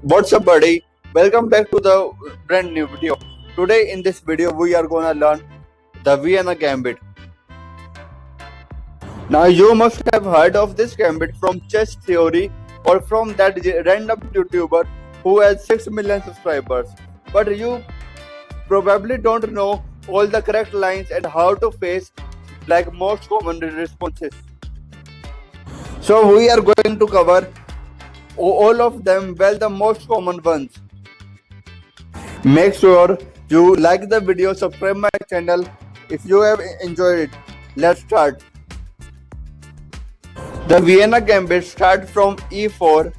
What's up, buddy? Welcome back to the brand new video. Today in this video we are gonna learn the Vienna Gambit. Now you must have heard of this gambit from Chess Theory or from that random YouTuber who has 6 million subscribers. But you probably don't know all the correct lines and how to face like most common responses. So we are going to cover all of them, well, the most common ones. Make sure you like the video, subscribe my channel if you have enjoyed it. Let's start. The Vienna Gambit starts from e4,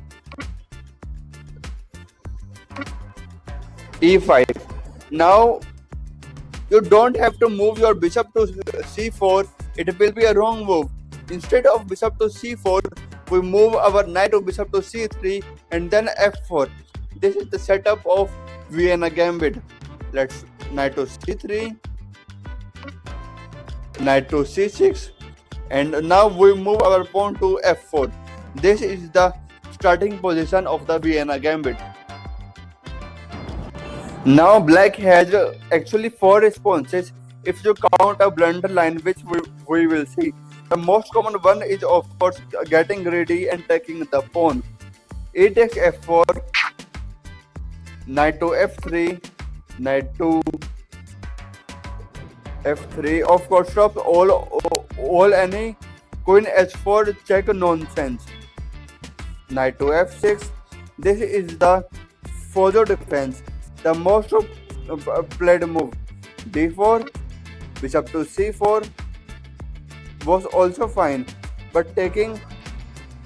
e5. Now you don't have to move your bishop to c4. It will be a wrong move. Instead of bishop to c4, we move our knight to bishop to c3 and then f4. This is the setup of Vienna Gambit. Let's knight to c3, knight to c6, and now we move our pawn to f4. This is the starting position of the Vienna Gambit. Now black has actually 4 responses if you count a blunder line, which we will see. The most common one is of course getting greedy and taking the pawn. E takes f4, knight to f3, knight to f3. Of course, stops all any queen h4 check nonsense. Knight to f6. This is the Fozo defense, the most played move. d4, bishop to c4 was also fine, but taking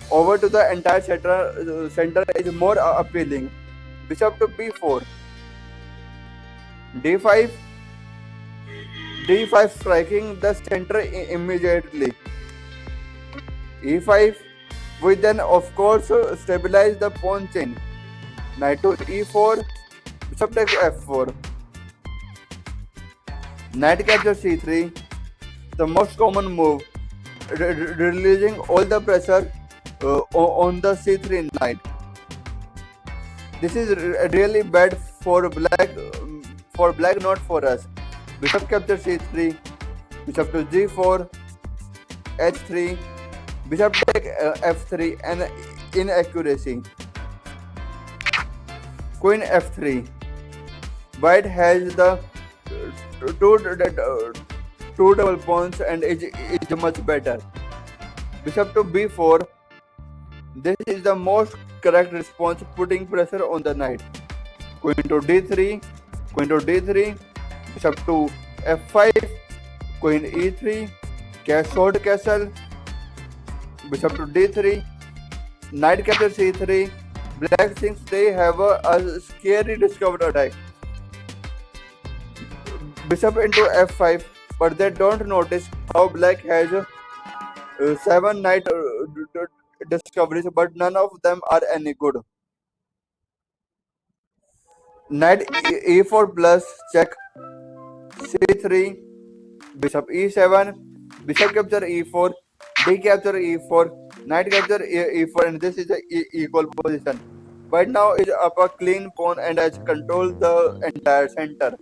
over to the entire center is more appealing. Bishop to b4, d5, d5 striking the center immediately. e5, we then of course stabilize the pawn chain. Knight to e4, bishop takes f4, knight captures c3, the most common move, releasing all the pressure on the c3 knight. This is really bad for black, not for us. Bishop captures c3, bishop to g4, h3, bishop take f3, and inaccuracy. Queen f3. White has the two double pawns and is much better. Bishop to b4. This is the most correct response, putting pressure on the knight. Queen to d3, queen to d3, bishop to f5, queen e3, short castle, bishop to d3, knight captures c3. Black thinks they have a scary discovered attack. Bishop into f5, but they don't notice how black has 7 knight discoveries, but none of them are any good. Knight e4 plus check, c3, bishop e7, bishop capture e4, d capture e4, knight capture e4, and this is the equal position. White now is up a clean pawn and has controlled the entire center.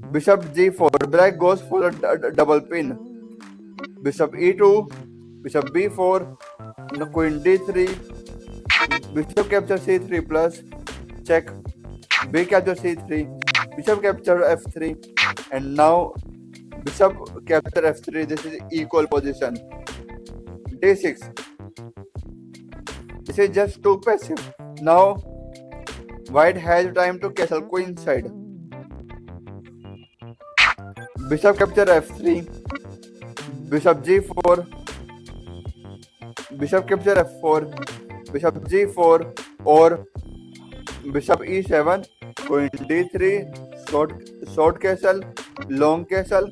Bishop g4, black goes for a double pin. Bishop e2, bishop b4, queen d3, bishop capture c3 plus check, b capture c3, bishop capture f3, and now bishop capture f3. This is equal position. d6. This is just too passive. Now white has time to castle queen side. Bishop capture f3, bishop g4, bishop capture f4, bishop g4, or bishop e7, queen d3, short castle, long castle.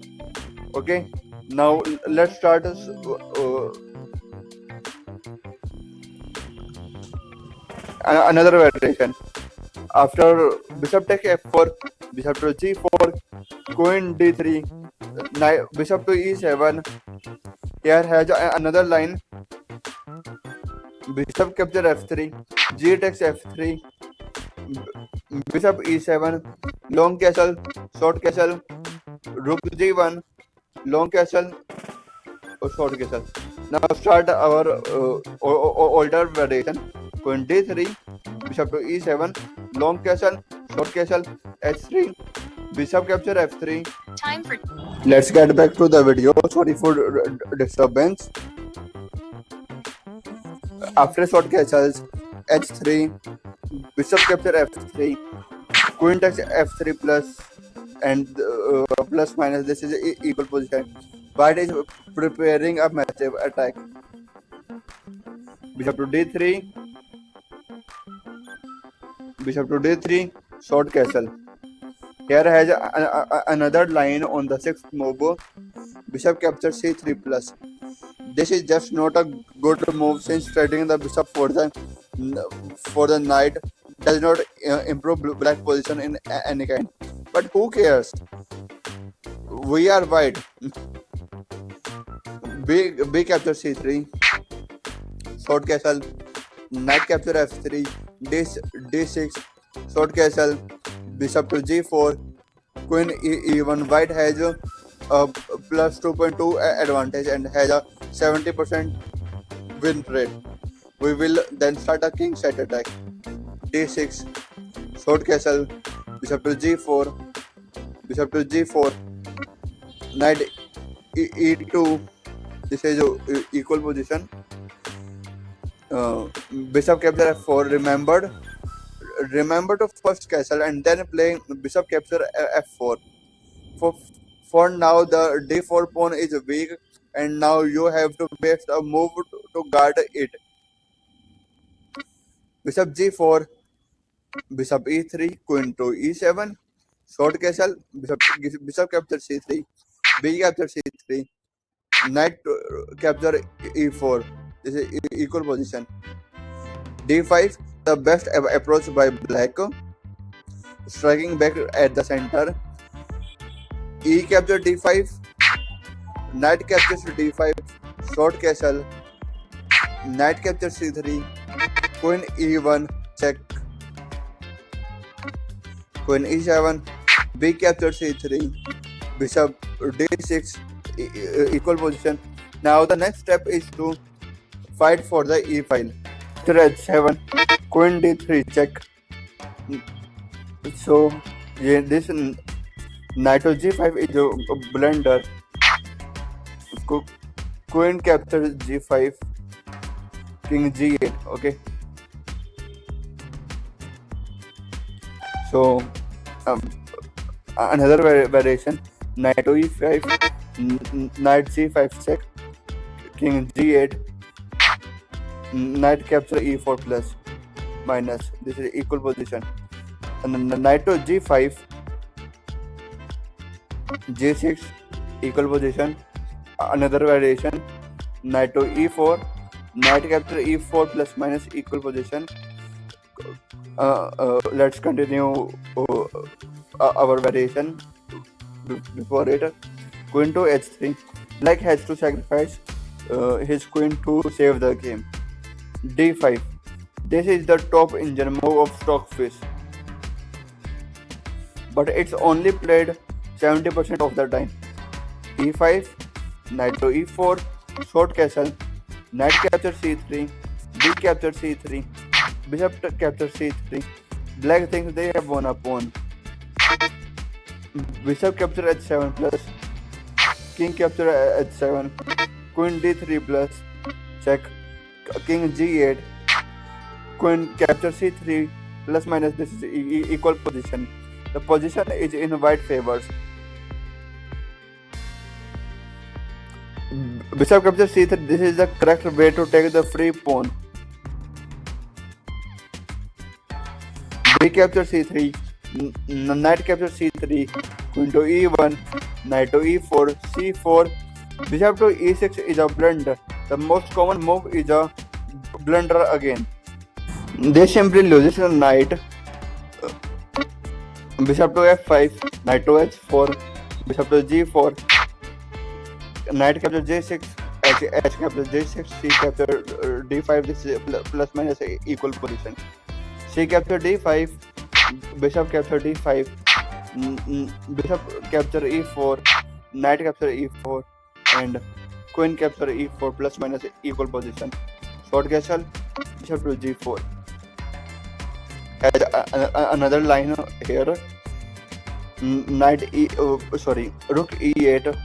Okay, now let's start another variation. After bishop takes f4, bishop to g4, queen d3, bishop to e7. Here has another line. Bishop capture f3, G takes f3, bishop e7, long castle, short castle, rook g1, long castle, or short castle. Now start our older variation. Queen d3, bishop to e7, long castle, short castle, h3, bishop capture f3. Time for. Let's get back to the video. Sorry for disturbance. After short castles, h3, bishop capture f3, queen takes f3 plus and plus minus. This is equal position. White is preparing a massive attack. Bishop to d3, bishop to d3, short castle. Here has another line on the sixth move. Bishop captures c3 plus. This is just not a good move since trading the bishop for the knight does not improve black position in any kind. But who cares? We are white. B capture c3, short castle, knight capture f3, d6, short castle, bishop to g4, queen e1. White has a plus 2.2 advantage and has a 70% win rate. We will then start a king side attack. d6, short castle, bishop to g4, bishop to g4, knight e2. This is equal position. Bishop capture f4. Remember to first castle and then play bishop capture f4. For now the d4 pawn is weak and now you have to best a move to guard it. Bishop g4, bishop e3, queen to e7, short castle, bishop capture c3, b capture c3, knight capture e4. This is equal position. d5, the best approach by black, striking back at the center. E capture d5, knight captures d5, short castle, knight capture c3, queen e1, check, queen e7, b capture c3, bishop d6, equal position. Now the next step is to fight for the e file. h7, queen d3, check. So yeah, this knight to g5 is a blunder. Queen captures g5, king g8. Okay. So another variation: knight to e5, knight c5 check, king g8, knight capture e4 plus minus. This is equal position. And knight to g5, g6, equal position. Another variation: knight to e4, knight capture e4 plus minus, equal position. Let's continue our variation before it. Queen to h3. Black has to sacrifice his queen to save the game. d5. This is the top engine move of Stockfish, but it's only played 70% of the time. e5, knight to e4, short castle, knight capture c3, b capture c3, bishop capture c3. Black thinks they have won a pawn. Bishop capture h7 plus, king capture h7, queen d3 plus, check, king g8, queen capture c3 plus minus. This is equal position. The position is in white favors. Bishop capture c3. This is the correct way to take the free pawn. B capture c3, knight capture c3, queen to e1, knight to e4, c4, bishop to e6 is a blunder. The most common move is a blunder again. They simply loses a knight. Bishop to f5, knight to h4, bishop to g4, knight capture j6, H captures D6, C captures D5. This is plus minus equal position. C captures D5, bishop captures D5, bishop captures E4, knight captures E4, and queen captures E4 plus minus equal position. Short castle, bishop to G4. Has another line here. Rook E8,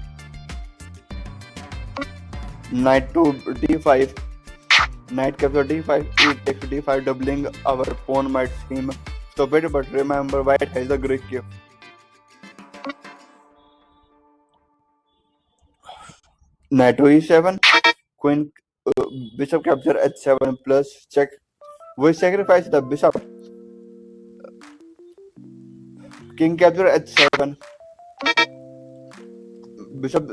knight to D5, knight capture D5, E takes D5, doubling our pawn might seem stupid, but remember white has the Greek gift. Knight to E7, queen, bishop capture H7 plus check. We sacrifice the bishop. King capture H7, bishop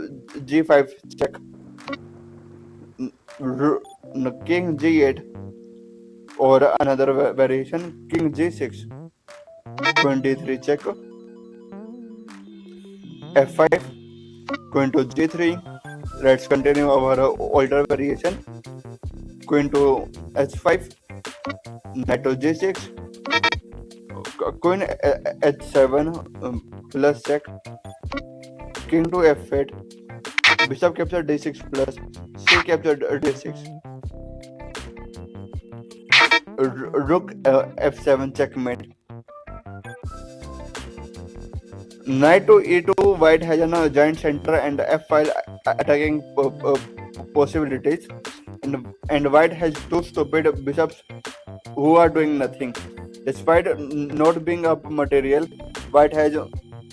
G5 check. King G8, or another variation, King G6, queen D3 check. F5, queen to G3. Let's continue our older variation. Queen to H5, knight to G6, queen H7 plus check, king to F8, bishop capture D6 plus C capture D6, rook F7 checkmate. Knight to E2, white has a giant center and F5 attacking possibilities, and white has two stupid bishops who are doing nothing. Despite not being up material, white has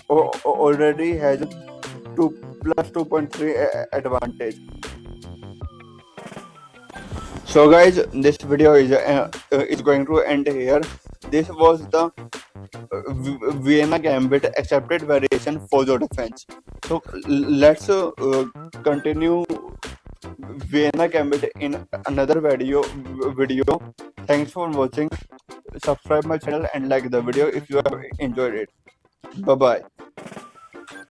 already has 2 plus 2.3 advantage. So guys, this video is going to end here. This was the Vienna Gambit accepted variation for the defense. So let's continue Vienna Gambit in another video. Thanks for watching. Subscribe my channel and like the video if you have enjoyed it. Bye bye.